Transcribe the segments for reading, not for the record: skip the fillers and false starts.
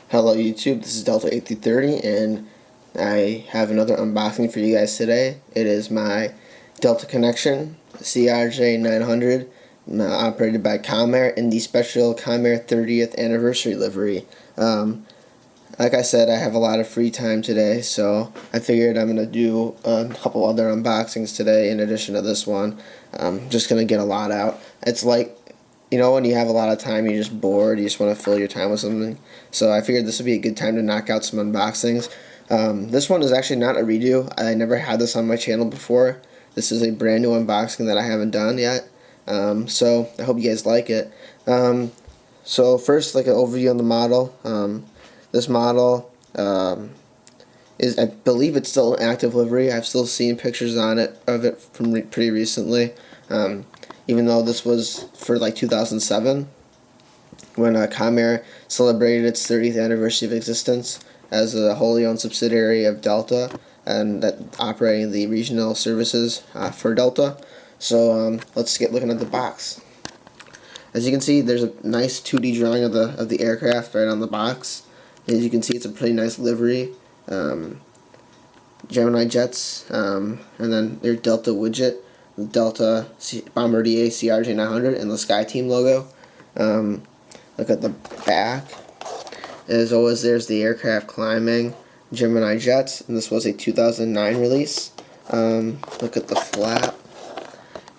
Hello YouTube, this is Delta 8330 and I have another unboxing for you guys today. It is my Delta Connection CRJ-900 operated by Comair in the special Comair 30th anniversary livery. Like I said, I have a lot of free time today, so I figured I'm going to do a couple other unboxings today in addition to this one. I'm just going to get a lot out. It's like, you know, when you have a lot of time, you're just bored, you just want to fill your time with something. So I figured this would be a good time to knock out some unboxings. This one is actually not a redo. I never had this on my channel before. This is a brand new unboxing that I haven't done yet. So I hope you guys like it. So first, like an overview on the model. This model is, I believe it's still an active livery. I've still seen pictures of it from pretty recently. Even though this was for like 2007, when Comair celebrated its 30th anniversary of existence as a wholly owned subsidiary of Delta and that operating the regional services for Delta. So let's get looking at the box. As you can see, there's a nice 2D drawing of the aircraft right on the box. As you can see, it's a pretty nice livery. Gemini jets, and then their Delta widget, the Delta Bombardier CRJ-900, and the Sky Team logo. Look at the back. As always, there's the aircraft climbing, Gemini jets, and this was a 2009 release. Look at the flap.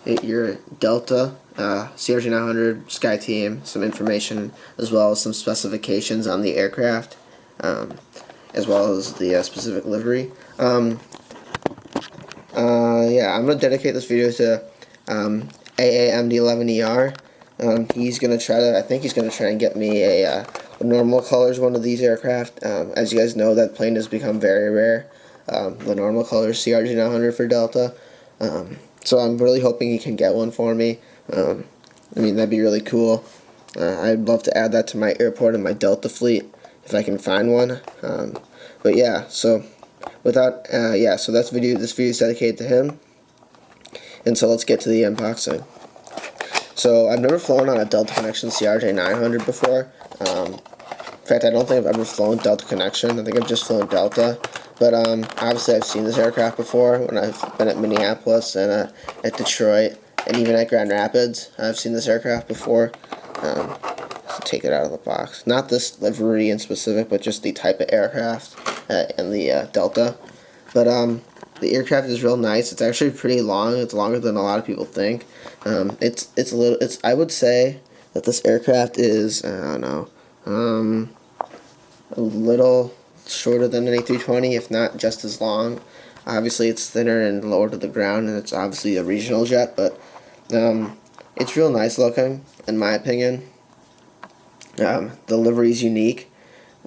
Your Delta CRJ-900 Sky Team, some information as well as some specifications on the aircraft, as well as the specific livery. Yeah, I'm going to dedicate this video to AAMD11ER. He's going to try to, I think he's going to try and get me a normal colors one of these aircraft. As you guys know, that plane has become very rare. The normal colors CRJ-900 for Delta. So I'm really hoping he can get one for me. I mean, that'd be really cool. I'd love to add that to my airport and my Delta fleet if I can find one. But yeah, so without so this video is dedicated to him. And so let's get to the unboxing. So I've never flown on a Delta Connection CRJ-900 before. In fact, I don't think I've ever flown Delta Connection. I think I've just flown Delta. But obviously I've seen this aircraft before when I've been at Minneapolis and at Detroit and even at Grand Rapids. I've seen this aircraft before. Take it out of the box. Not this livery in specific, but just the type of aircraft and the Delta. But the aircraft is real nice. It's actually pretty long. It's longer than a lot of people think. I would say that this aircraft is, I don't know, a little shorter than an A320, if not just as long. Obviously, it's thinner and lower to the ground, and it's obviously a regional jet, but it's real nice looking, in my opinion. The livery is unique.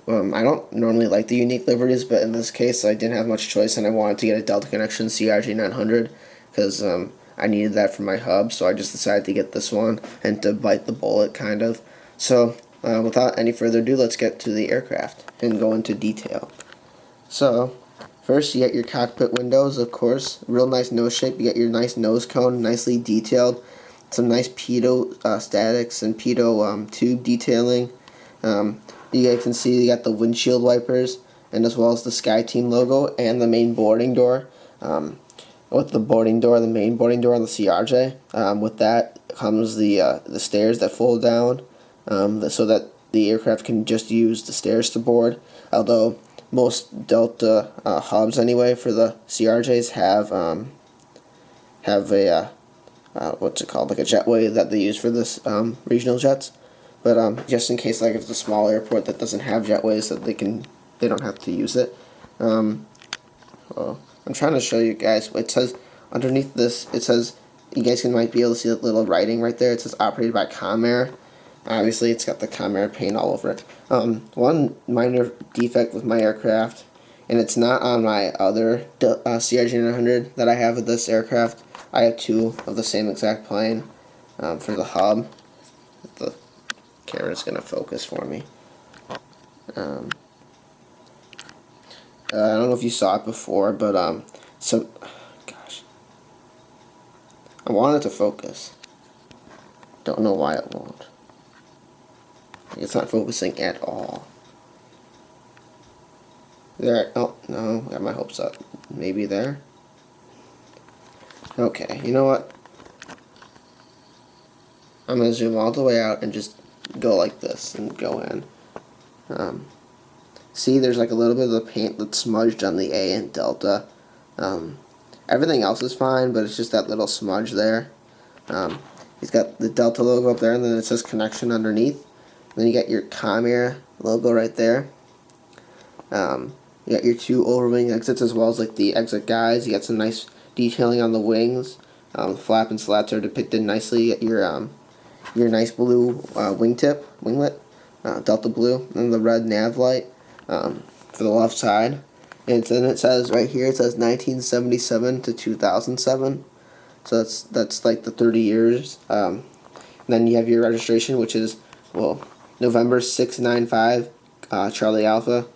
I don't normally like the unique liveries, but in this case, I didn't have much choice, and I wanted to get a Delta Connection CRJ-900 because I needed that for my hub, so I just decided to get this one and to bite the bullet, kind of. So, without any further ado, let's get to the aircraft and go into detail. So, first you get your cockpit windows, of course. Real nice nose shape. You get your nice nose cone, nicely detailed. Some nice pitot statics and pitot tube detailing. You guys can see you got the windshield wipers, and as well as the Sky Team logo and the main boarding door. With the main boarding door on the CRJ. With that comes the stairs that fold down, so that the aircraft can just use the stairs to board. Although most Delta hubs, anyway, for the CRJs have a what's it called, like a jetway that they use for this regional jets. But just in case, like if it's a small airport that doesn't have jetways, that they don't have to use it. Well, I'm trying to show you guys. It says underneath this, it says, you guys might be able to see the little writing right there. It says operated by Comair. Obviously, it's got the Comair paint all over it. One minor defect with my aircraft, and it's not on my other CRJ-900 that I have with this aircraft. I have two of the same exact plane for the hub. The camera's going to focus for me. I don't know if you saw it before, but gosh, I want it to focus. Don't know why it won't. It's not focusing at all. There. Oh no, got my hopes up. Maybe there. Okay, you know what? I'm gonna zoom all the way out and just go like this and go in. See, there's like a little bit of the paint that's smudged on the A and Delta. Everything else is fine, but it's just that little smudge there. He's got the Delta logo up there, and then it says connection underneath. Then you got your Comair logo right there. You got your two overwing exits as well as like the exit guides. You got some nice detailing on the wings. The flap and slats are depicted nicely. You got your nice blue winglet, Delta blue, and the red nav light for the left side. And then it says right here, it says 1977 to 2007. So that's like the 30 years. And then you have your registration, which is, well, November 695, Charlie Alpha.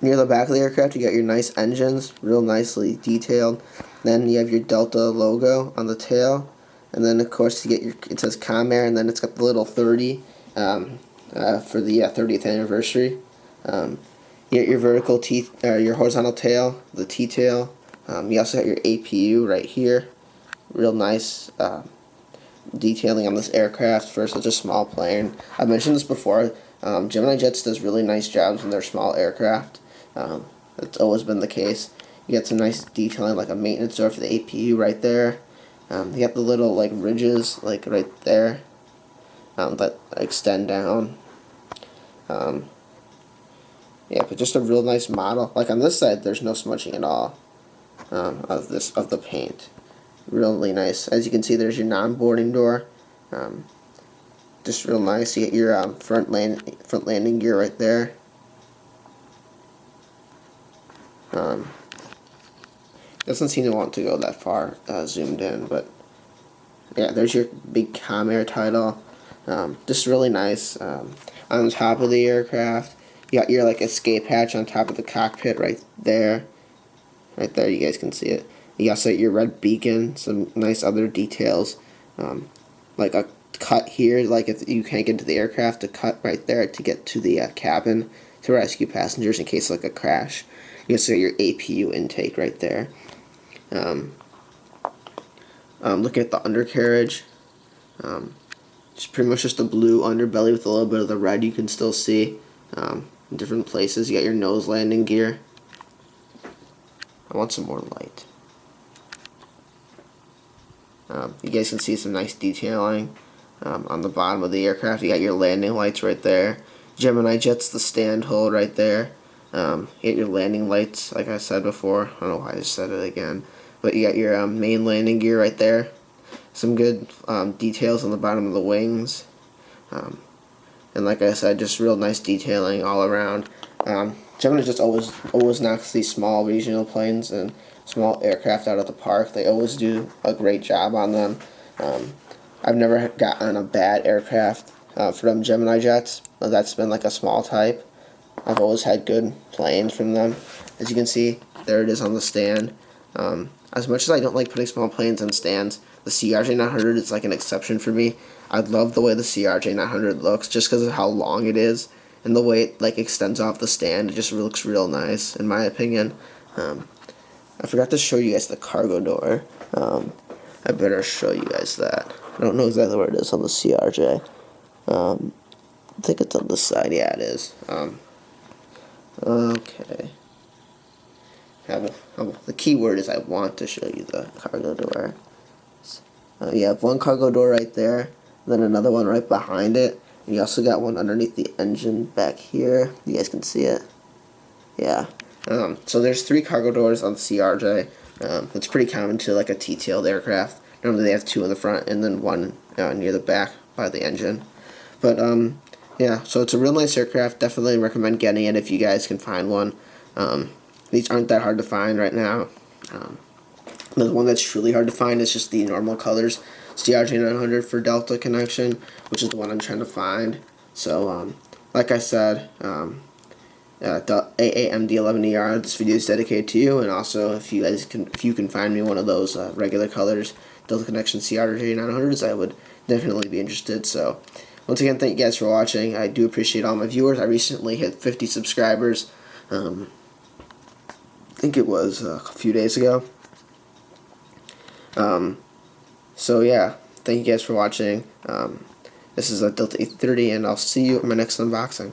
Near the back of the aircraft, you got your nice engines, real nicely detailed. Then you have your Delta logo on the tail, and then of course you get your, it says Comair, and then it's got the little 30 for the 30th anniversary. You get your vertical teeth, your horizontal tail, the T-tail. You also got your APU right here, real nice detailing on this aircraft for such a small plane. I've mentioned this before. Gemini Jets does really nice jobs in their small aircraft. That's always been the case. You got some nice detailing, like a maintenance door for the APU right there. You got the little like ridges, like right there, that extend down. Yeah, but just a real nice model. Like on this side, there's no smudging at all of the paint. Really nice. As you can see, there's your non-boarding door. Just real nice. You get your front landing gear right there. Doesn't seem to want to go that far zoomed in, but yeah, there's your big Comair title. Just really nice. On top of the aircraft, you got your like escape hatch on top of the cockpit right there. Right there, you guys can see it. You also got your red beacon, some nice other details, like a cut here, like if you can't get to the aircraft, to cut right there to get to the cabin to rescue passengers in case like a crash. You also got your APU intake right there. Look at the undercarriage. It's pretty much just a blue underbelly with a little bit of the red you can still see in different places. You got your nose landing gear. I want some more light. You guys can see some nice detailing on the bottom of the aircraft. You got your landing lights right there. Gemini Jet's the stand hold right there. You get your landing lights, like I said before. I don't know why I just said it again. But you got your main landing gear right there. Some good details on the bottom of the wings. And like I said, just real nice detailing all around. Gemini just always knocks these small regional planes and small aircraft out of the park. They always do a great job on them. I've never gotten a bad aircraft from Gemini Jets. That's been like a small type. I've always had good planes from them. As you can see, there it is on the stand. As much as I don't like putting small planes in stands, the CRJ-900 is like an exception for me. I love the way the CRJ-900 looks just because of how long it is and the way it like extends off the stand. It just looks real nice in my opinion. I forgot to show you guys the cargo door. I better show you guys that. I don't know exactly where it is on the CRJ. I think it's on this side. Yeah, it is. Okay. The key word is I want to show you the cargo door. You have one cargo door right there, then another one right behind it, and you also got one underneath the engine back here. You guys can see it. Yeah. So there's 3 cargo doors on the CRJ. It's pretty common to like a T-tailed aircraft. Normally they have 2 in the front and then 1 near the back by the engine. But yeah, so it's a real nice aircraft. Definitely recommend getting it if you guys can find one. These aren't that hard to find right now. The one that's truly hard to find is just the normal colors. CRJ-900 for Delta connection, which is the one I'm trying to find. So, like I said, the AAMD11ER, this video is dedicated to you, and also if you can find me one of those regular colors Delta connection CRJ-900s, I would definitely be interested. So, Once again, thank you guys for watching. I do appreciate all my viewers. I recently hit 50 subscribers. I think it was a few days ago. So yeah, thank you guys for watching. This is a Delta 830, and I'll see you in my next unboxing.